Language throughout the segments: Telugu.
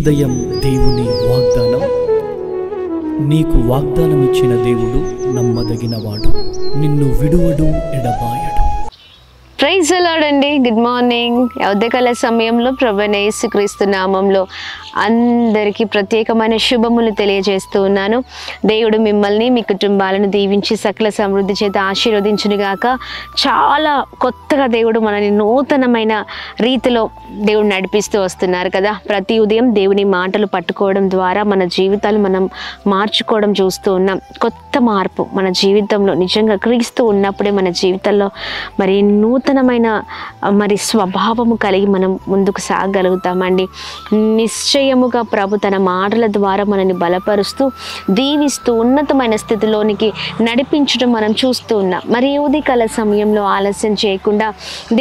ఉదయం దేవుని వాగ్దానం. నీకు వాగ్దానం ఇచ్చిన దేవుడు నమ్మదగినవాడు, నిన్ను విడువడు, ఎడబాయడు. ప్రైజ్ ది లార్డ్ అండి. Good morning. ఉదయకాల సమయంలో ప్రభువైన యేసుక్రీస్తు నామంలో అందరికీ ప్రత్యేకమైన శుభములు తెలియజేస్తూ ఉన్నాను. దేవుడు మిమ్మల్ని, మీ కుటుంబాలను దీవించి సకల సమృద్ధి చేత ఆశీర్వదించునుగాక. చాలా కొత్తగా దేవుడు మనల్ని నూతనమైన రీతిలో దేవుడు నడిపిస్తూ వస్తున్నారు కదా. ప్రతి ఉదయం దేవుని మాటలు పట్టుకోవడం ద్వారా మన జీవితాలు మనం మార్చుకోవడం చూస్తూ ఉన్నాం. కొత్త మార్పు మన జీవితంలో నిజంగా క్రీస్తు ఉన్నప్పుడే మన జీవితంలో మరి నూతనమైన స్వభావము కలిగి మనం ముందుకు సాగలుగుతామండి. నిశ్చయముగా ప్రభు తన మాటల ద్వారా మనల్ని బలపరుస్తూ దీవిస్తూ ఉన్నతమైన స్థితిలోనికి నడిపించడం మనం చూస్తూ ఉన్నాం. మరి ఉదయకాల సమయంలో ఆలస్యం చేయకుండా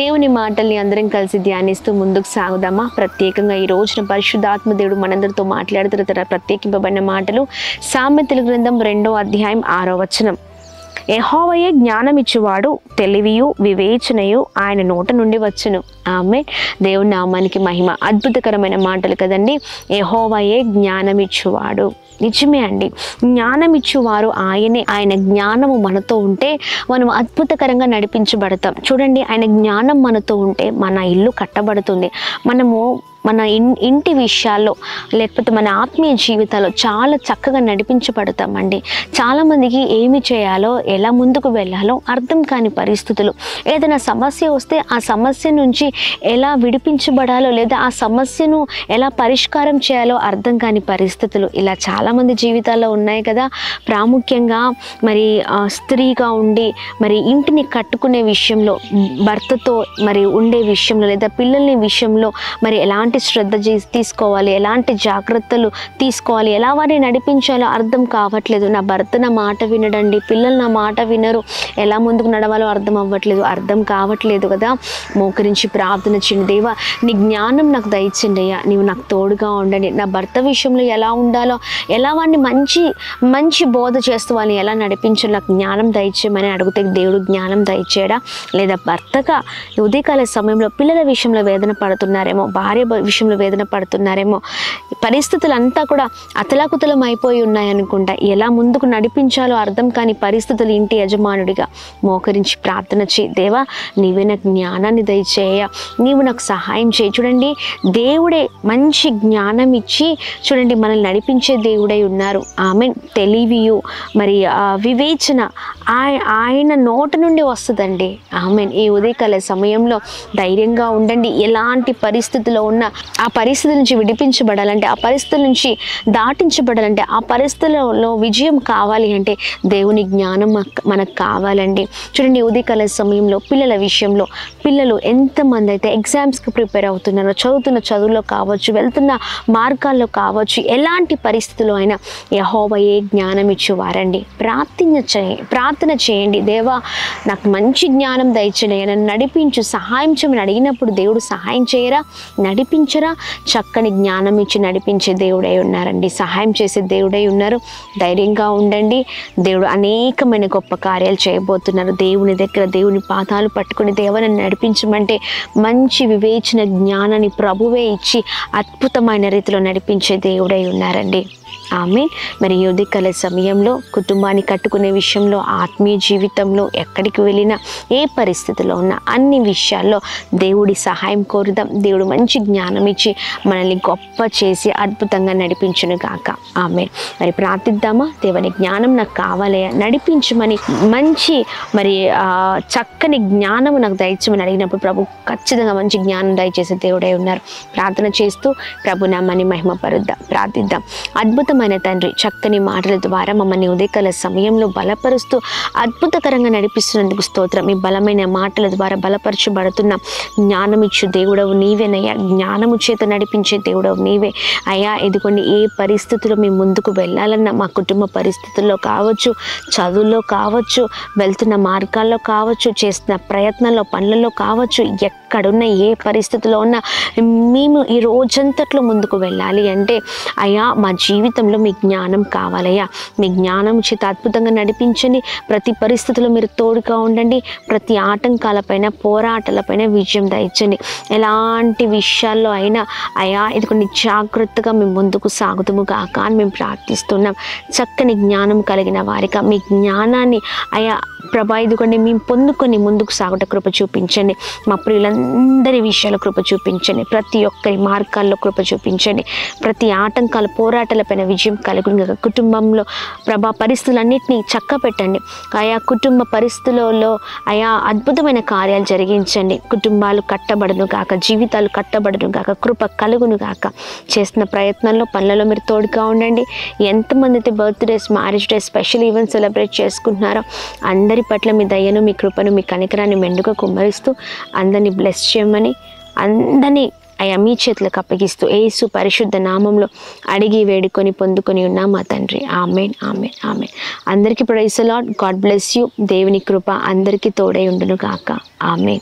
దేవుని మాటల్ని అందరం కలిసి ధ్యానిస్తూ ముందుకు సాగుదామా. ప్రత్యేకంగా ఈ రోజున పరిశుద్ధాత్మ దేవుడు మనందరితో మాట్లాడుతున్న ప్రత్యేకింపబడిన మాటలు సామెతల గ్రంథం 2వ అధ్యాయం 6వ వచనం. యెహోవాయే జ్ఞానమిచ్చువాడు, తెలివియు వివేచనయు ఆయన నోట నుండి వచ్చును. ఆమేన్. దేవుని నామానికి మహిమ. అద్భుతకరమైన మాటలు కదండి. యెహోవాయే జ్ఞానమిచ్చువాడు. నిజమే అండి, జ్ఞానమిచ్చువారు ఆయనే. ఆయన జ్ఞానము మనతో ఉంటే మనం అద్భుతకరంగా నడిపించబడతాం. చూడండి, ఆయన జ్ఞానం మనతో ఉంటే మన ఇల్లు కట్టబడుతుంది. మనము మన ఇంటి విషయాల్లో లేకపోతే మన ఆత్మీయ జీవితాల్లో చాలా చక్కగా నడిపించబడతామండి. చాలామందికి ఏమి చేయాలో, ఎలా ముందుకు వెళ్ళాలో అర్థం కాని పరిస్థితులు. ఏదైనా సమస్య వస్తే ఆ సమస్య నుంచి ఎలా విడిపించబడాలో లేదా ఆ సమస్యను ఎలా పరిష్కారం చేయాలో అర్థం కాని పరిస్థితులు ఇలా చాలామంది జీవితాల్లో ఉన్నాయి కదా. ప్రాముఖ్యంగా మరి స్త్రీగా ఉండి మరి ఇంటిని కట్టుకునే విషయంలో, భర్తతో మరి ఉండే విషయంలో లేదా పిల్లల్ని విషయంలో మరి ఎలాంటి శ్రద్ధ తీసుకోవాలి, ఎలాంటి జాగ్రత్తలు తీసుకోవాలి, ఎలా వారిని నడిపించాలో అర్థం కావట్లేదు. నా భర్త నా మాట వినడండి, పిల్లలు నా మాట వినరు, ఎలా ముందుకు నడవాలో అర్థం కావట్లేదు కదా. మోకరించి ప్రార్థన చేయండి. దేవా, నీ జ్ఞానం నాకు దయచేయండి అయ్యా, నీవు నాకు తోడుగా ఉండండి. నా భర్త విషయంలో ఎలా ఉండాలో, ఎలా వాడిని మంచి బోధ చేస్తూ వాళ్ళని ఎలా నడిపించాలో నాకు జ్ఞానం దయచేయమని అడిగితే దేవుడు జ్ఞానం దయచేయడా. లేదా భర్తగా ఉదయకాల సమయంలో పిల్లల విషయంలో వేదన పడుతున్నారేమో, భార్య విషయంలో వేదన పడుతున్నారేమో, పరిస్థితులంతా కూడా అతలాకుతలం అయిపోయి ఉన్నాయనుకుంటా. ఎలా ముందుకు నడిపించాలో అర్థం కాని పరిస్థితులు ఇంటి యజమానుడిగా మోకరించి ప్రార్థన చేయి. దేవా, నీవే నాకు జ్ఞానాన్ని దయచేయ, నీవు నాకు సహాయం చేయి. చూడండి, దేవుడే మంచి జ్ఞానం ఇచ్చి చూడండి మనల్ని నడిపించే దేవుడై ఉన్నారు. ఆమెన్. తెలివియు మరి వివేచన ఆయన నోట నుండి వస్తుందండి. ఆమెన్. ఈ ఉదయకాల సమయంలో ధైర్యంగా ఉండండి. ఎలాంటి పరిస్థితిలో ఉన్న ఆ పరిస్థితుల నుంచి విడిపించబడాలంటే, ఆ పరిస్థితుల నుంచి దాటించబడాలంటే, ఆ పరిస్థితులలో విజయం కావాలి అంటే దేవుని జ్ఞానం మనకు కావాలండి. చూడండి, ఉదయకాల సమయంలో పిల్లల విషయంలో పిల్లలు ఎంతమంది అయితే ఎగ్జామ్స్కి ప్రిపేర్ అవుతున్నారో, చదువుతున్న చదువులో కావచ్చు, వెళ్తున్న మార్గాల్లో కావచ్చు, ఎలాంటి పరిస్థితుల్లో అయినా యెహోవాయే జ్ఞానం ఇచ్చేవారండి. ప్రార్థన చేయండి. దేవా, నాకు మంచి జ్ఞానం దయచేయండి, నన్ను నడిపించు, సహాయం చేయమని అడిగినప్పుడు దేవుడు సహాయం చేయరా, నడిపించరా. చక్కని జ్ఞానం ఇచ్చి నడిపించే దేవుడై ఉన్నారండి, సహాయం చేసే దేవుడై ఉన్నారు. ధైర్యంగా ఉండండి. దేవుడు అనేకమైన గొప్ప కార్యాలు చేయబోతున్నారు. దేవుని దగ్గర దేవుని పాదాలు పట్టుకుని దేవని నడిపించమంటే మంచి వివేచన జ్ఞానాన్ని ప్రభువే ఇచ్చి అద్భుతమైన రీతిలో నడిపించే దేవుడై ఉన్నారండి. ఆమె. మరి ఉదయకాల సమయంలో కుటుంబాన్ని కట్టుకునే విషయంలో, ఆత్మీయ జీవితంలో, ఎక్కడికి వెళ్ళినా, ఏ పరిస్థితిలో ఉన్నా అన్ని విషయాల్లో దేవుడి సహాయం కోరుదాం. దేవుడు మంచి జ్ఞానం ఇచ్చి మనల్ని గొప్ప చేసి అద్భుతంగా నడిపించును గాక. ఆమె. మరి ప్రార్థిద్దామా. దేవుని జ్ఞానం నాకు కావాలయ్యా, నడిపించమని మంచి మరి చక్కని జ్ఞానం నాకు దయచేయమని అడిగినప్పుడు ప్రభు ఖచ్చితంగా మంచి జ్ఞానం దయచేసే దేవుడై ఉన్నారు. ప్రార్థన చేస్తూ ప్రభు నామాన్ని మహిమపరుద్దాం. ప్రార్థిద్దాం. అద్భుతమైన తండ్రి, చక్కని మాటల ద్వారా మమ్మల్ని ఉదయకాల సమయంలో బలపరుస్తూ అద్భుతకరంగా నడిపిస్తున్నందుకు స్తోత్రం. మీ బలమైన మాటల ద్వారా బలపరచబడుతున్న జ్ఞానం ఇచ్చు దేవుడవు నీవేనయ్యా. జ్ఞానము చేత నడిపించే దేవుడవు నీవే అయ్యా. ఇదిగోండి, ఏ పరిస్థితుల్లో మేము ముందుకు వెళ్ళాలన్నా, మా కుటుంబ పరిస్థితుల్లో కావచ్చు, చదువుల్లో కావచ్చు, వెళ్తున్న మార్గాల్లో కావచ్చు, చేస్తున్న ప్రయత్నాల్లో, పనులలో కావచ్చు, ఎక్కడున్న ఏ పరిస్థితిలో ఉన్నా మేము ఈ రోజంతట్లో ముందుకు వెళ్ళాలి అంటే అయ్యా, మా జీవితంలో విషయంలో మీ జ్ఞానం కావాలయ్యా. మీ జ్ఞానం చేత అద్భుతంగా నడిపించండి. ప్రతి పరిస్థితిలో మీరు తోడుగా ఉండండి. ప్రతి ఆటంకాలపైన, పోరాటాలపైన విజయం దయచండి. ఎలాంటి విషయాల్లో అయినా అయ్యా ఇది కొన్ని జాగ్రత్తగా మేము ముందుకు సాగుతాము గాక అని మేము ప్రార్థిస్తున్నాం. చక్కని జ్ఞానం కలిగిన వారిగా మీ జ్ఞానాన్ని అయా ప్రభా ఇదిగోండి మేము పొందుకొని ముందుకు సాగుట కృప చూపించండి. మా ప్రియులందరి విషయాల కృప చూపించండి. ప్రతి ఒక్కరి మార్గాల్లో కృప చూపించండి. ప్రతి ఆటంకాల పోరాటాలపైన విజయం కలుగును. కుటుంబంలో ప్రభా పరిస్థితులన్నింటినీ చక్కపెట్టండి. ఆయా కుటుంబ పరిస్థితులలో ఆయా అద్భుతమైన కార్యాలు జరిగించండి. కుటుంబాలు కట్టబడును గాక, జీవితాలు కట్టబడును గాక, కృప కలుగును గాక. చేస్తున్న ప్రయత్నంలో పనులలో మీరు తోడుగా ఉండండి. ఎంతమంది అయితే birthdays, marriage days, special events celebrate చేసుకుంటున్నారో అందరి పట్ల మీ దయను, మీ కృపను, మీ కనికరాన్ని మెండుగా కుమ్మరిస్తూ అందరినీ బ్లెస్ చేయమని, అందరినీ అయ్యా మీ చేతులకు అప్పగిస్తూ యేసు పరిశుద్ధ నామంలో అడిగి వేడుకొని పొందుకొని ఉన్నాం మా తండ్రి. ఆమేన్, ఆమేన్, ఆమేన్. అందరికీ praise the Lord. God bless you. దేవుని కృప అందరికీ తోడై ఉండును గాక. ఆమేన్.